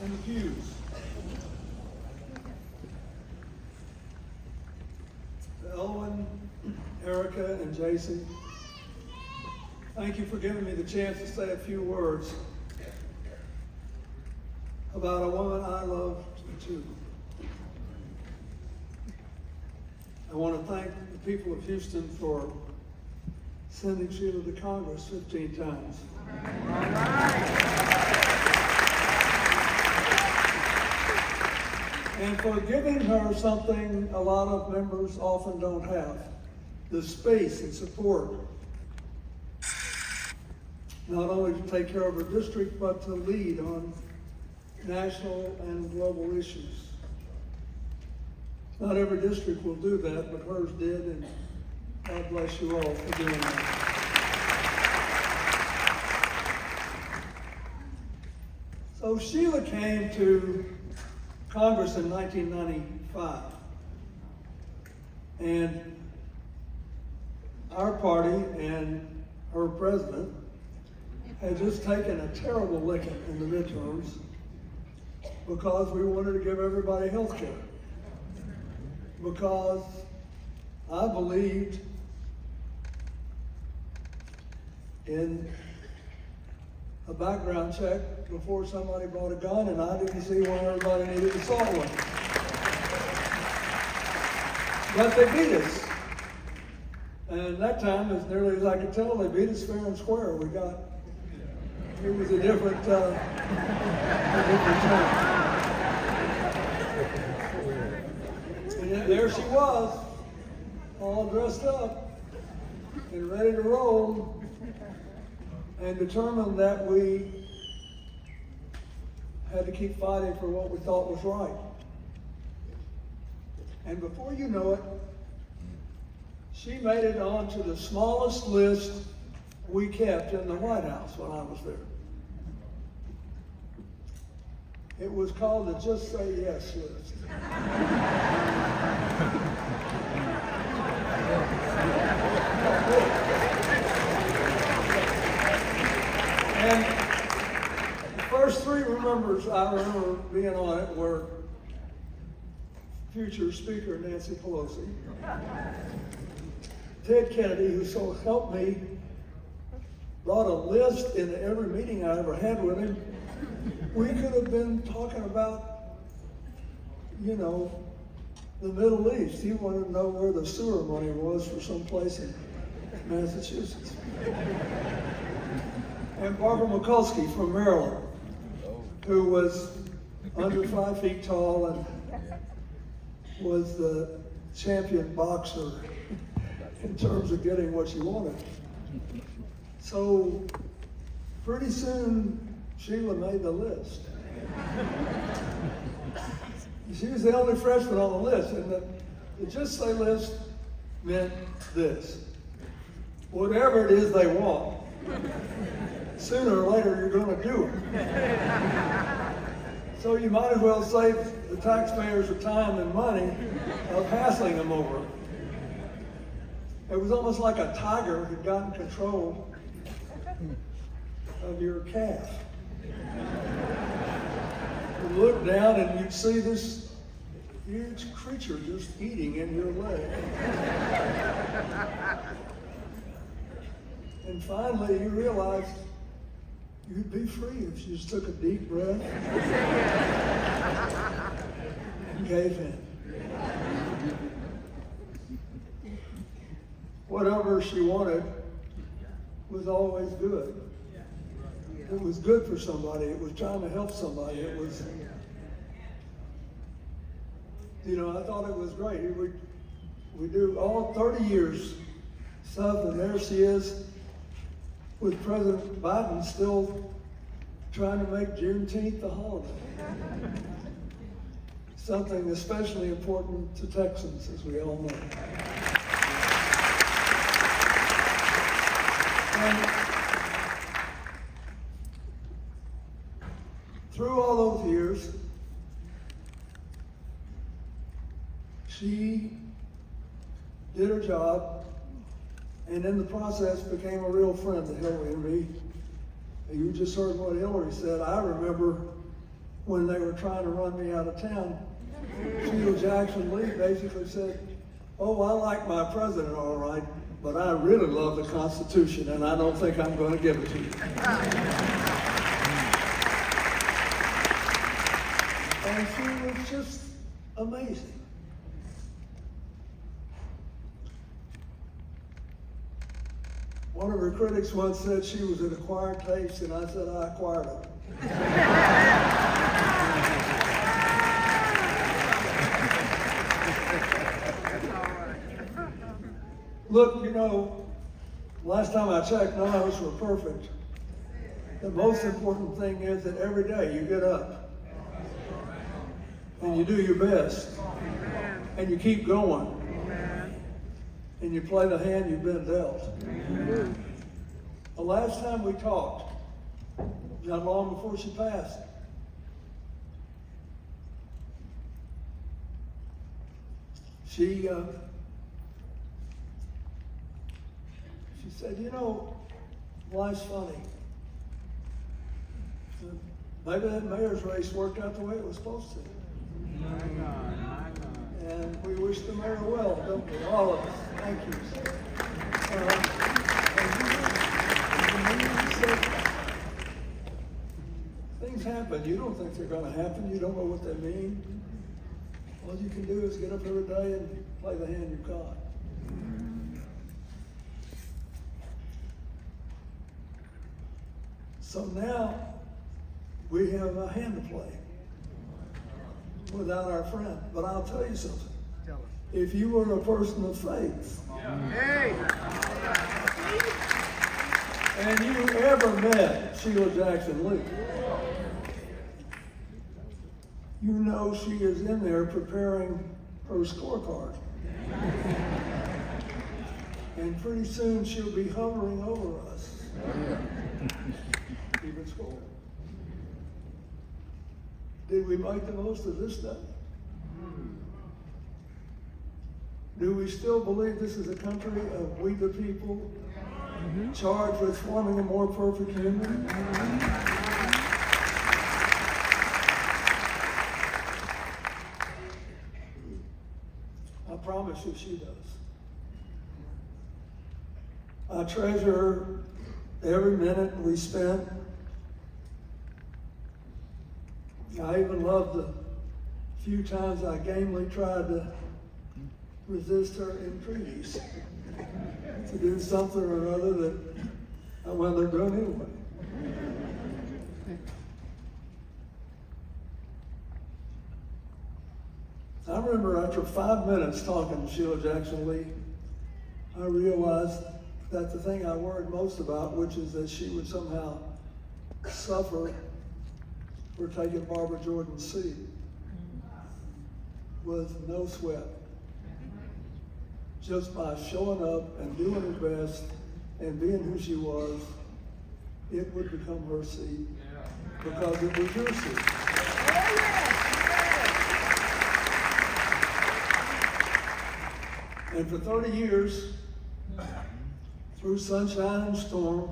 and the pews. To Elwin, Erica, and Jason, thank you for giving me the chance to say a few words about a woman I love too. I want to thank the people of Houston for sending Sheila to Congress 15 times. And for giving her something a lot of members often don't have, the space and support, not only to take care of her district, but to lead on national and global issues. Not every district will do that, but hers did, and God bless you all for doing that. So Sheila came to Congress in 1995, and our party and her president had just taken a terrible licking in the midterms because we wanted to give everybody health care. Because I believed in a background check before somebody bought a gun, and I didn't see why everybody needed to saw one. But they beat us. And that time, as nearly as I could tell, they beat us fair and square. It was a different time. And there she was, all dressed up and ready to roll, and determined that we had to keep fighting for what we thought was right. And before you know it, she made it onto the smallest list we kept in the White House when I was there. It was called the Just Say Yes list. And the first three members I remember being on it were future Speaker Nancy Pelosi, Ted Kennedy, who so helped me, brought a list into every meeting I ever had with him. We could have been talking about, the Middle East. He wanted to know where the sewer money was for some place in Massachusetts. And Barbara Mikulski from Maryland, who was under 5 feet tall and was the champion boxer in terms of getting what she wanted. So pretty soon, Sheila made the list. She was the only freshman on the list, and the Just Say list meant this: whatever it is they want, sooner or later you're going to do it. So you might as well save the taxpayers the time and money of hassling them over it. It was almost like a tiger had gotten control of your calf. You'd look down and you'd see this huge creature just eating in your leg. And finally you realized you'd be free if you just took a deep breath and gave in. Whatever she wanted was always good. It was good for somebody. It was trying to help somebody. It was, I thought it was great. We do all 30 years stuff, and there she is with President Biden still trying to make Juneteenth a holiday. Something especially important to Texans, as we all know. And through all those years, she did her job, and in the process became a real friend to Hillary and me. You just heard what Hillary said. I remember when they were trying to run me out of town, Sheila Jackson Lee basically said, "Oh, I like my president all right, but I really love the Constitution, and I don't think I'm going to give it to you." And she was just amazing. One of her critics once said she was an acquired taste, and I said I acquired it. Look, you know, last time I checked, none of us were perfect. The most important thing is that every day you get up and you do your best and you keep going and you play the hand you've been dealt. The last time we talked, not long before she passed, she said, "You know, life's funny. Maybe that mayor's race worked out the way it was supposed to. And we wish the mayor well, don't we? All of us. Thank you." Things happen. You don't think they're going to happen. You don't know what they mean. All you can do is get up every day and play the hand you've got. So now we have a hand to play without our friend. But I'll tell you something. If you were a person of faith, and you ever met Sheila Jackson Lee, you know she is in there preparing her scorecard. And pretty soon she'll be hovering over us. Keeping score. Did we make the most of this day? Do we still believe this is a country of we the people, charged with forming a more perfect human? I promise you she does. I treasure every minute we spent. I even love the few times I gamely tried to resist her entreaties to do something or other that I wound up doing anyway. I remember after 5 minutes talking to Sheila Jackson Lee, I realized that the thing I worried most about, which is that she would somehow suffer for taking Barbara Jordan's seat, was no sweat. Just by showing up and doing her best and being who she was, it would become her seat because it was your seat. And for 30 years, through sunshine and storm,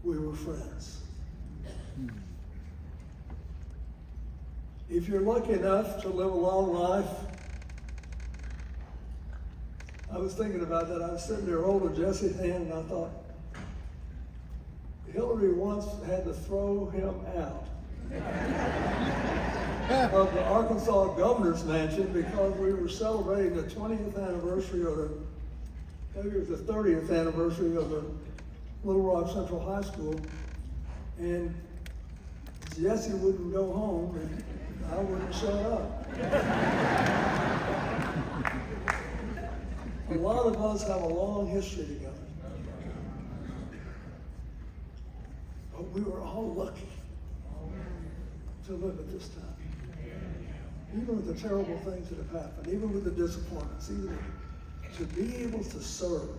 we were friends. If you're lucky enough to live a long life, I was thinking about that. I was sitting there holding Jesse's hand and I thought, Hillary once had to throw him out of the Arkansas governor's mansion because we were celebrating the 20th anniversary or maybe it was the 30th anniversary of the Little Rock Central High School. And Jesse wouldn't go home and I wouldn't show up. A lot of us have a long history together. But we were all lucky to live at this time. Even with the terrible things that have happened, even with the disappointments, even to be able to serve,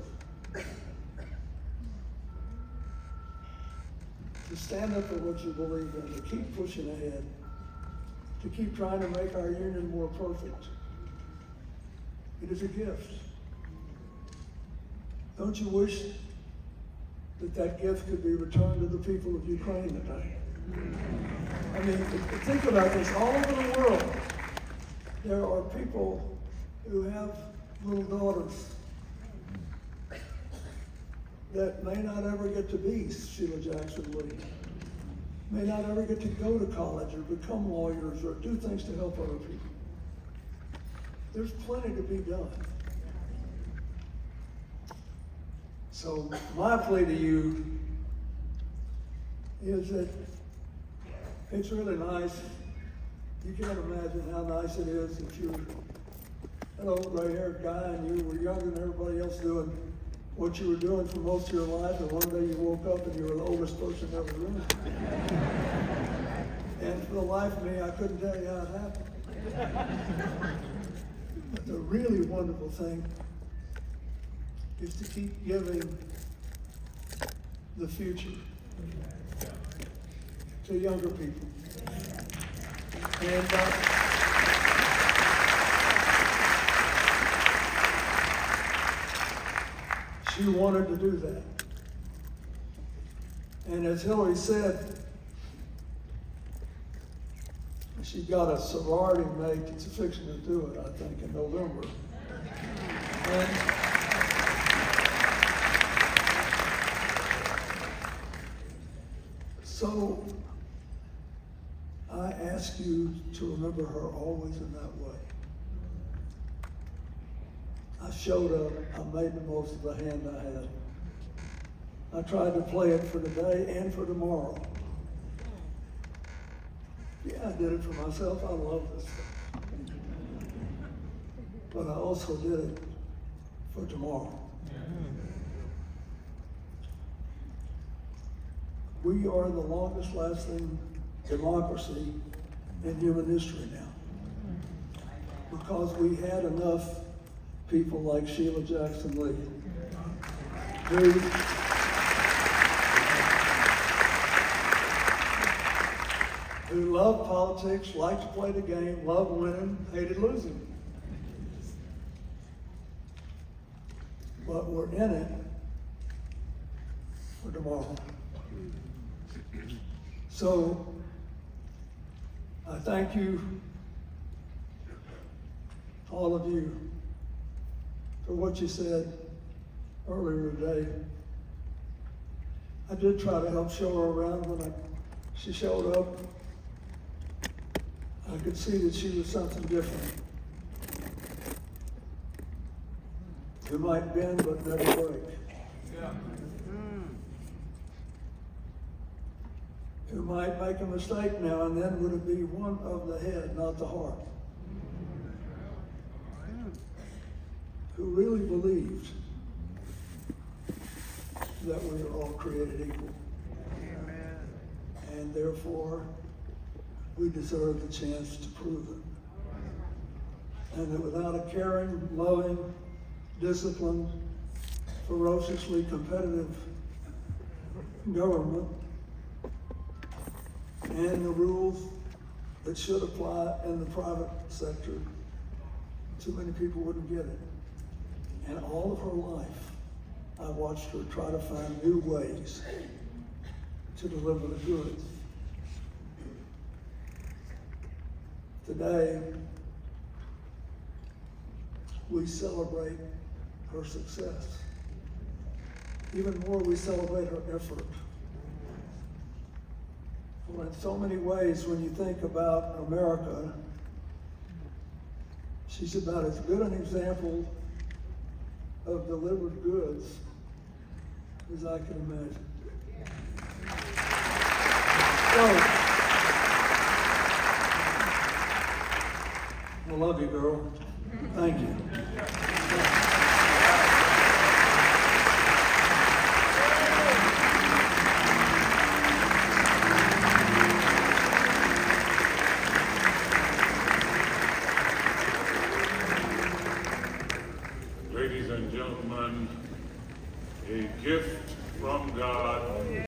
to stand up for what you believe in, to keep pushing ahead, to keep trying to make our union more perfect. It is a gift. Don't you wish that gift could be returned to the people of Ukraine today. I mean, think about this. All over the world, there are people who have little daughters that may not ever get to be Sheila Jackson Lee, may not ever get to go to college or become lawyers or do things to help other people. There's plenty to be done. So my plea to you is that it's really nice. You can't imagine how nice it is if you're an old gray-haired guy and you were younger than everybody else doing what you were doing for most of your life, and one day you woke up and you were the oldest person in the room. And for the life of me, I couldn't tell you how it happened. But the really wonderful thing is to keep giving the future to younger people. And she wanted to do that. And as Hillary said, she got a sorority mate that's fixing to do it, I think, in November. And so I ask you to remember her always in that way. I showed up, I made the most of the hand I had. I tried to play it for today and for tomorrow. Yeah, I did it for myself. I love this stuff. But I also did it for tomorrow. We are the longest lasting democracy in human history now, because we had enough people like Sheila Jackson Lee who loved politics, liked to play the game, loved winning, hated losing. But we're in it for tomorrow. So I thank you, all of you, for what you said earlier today. I did try to help show her around when she showed up. I could see that she was something different. Who might bend but never break. Yeah. Who might make a mistake now and then, would it be one of the head, not the heart. Who really believed that we are all created equal. Amen. And therefore, we deserve the chance to prove it. And that without a caring, loving, disciplined, ferociously competitive government, and the rules that should apply in the private sector, too many people wouldn't get it. And all of her life, I watched her try to find new ways to deliver the goods. Today, we celebrate her success. Even more, we celebrate her effort. Well, in so many ways, when you think about America, she's about as good an example of delivered goods as I can imagine. So, I love you, girl. Thank you.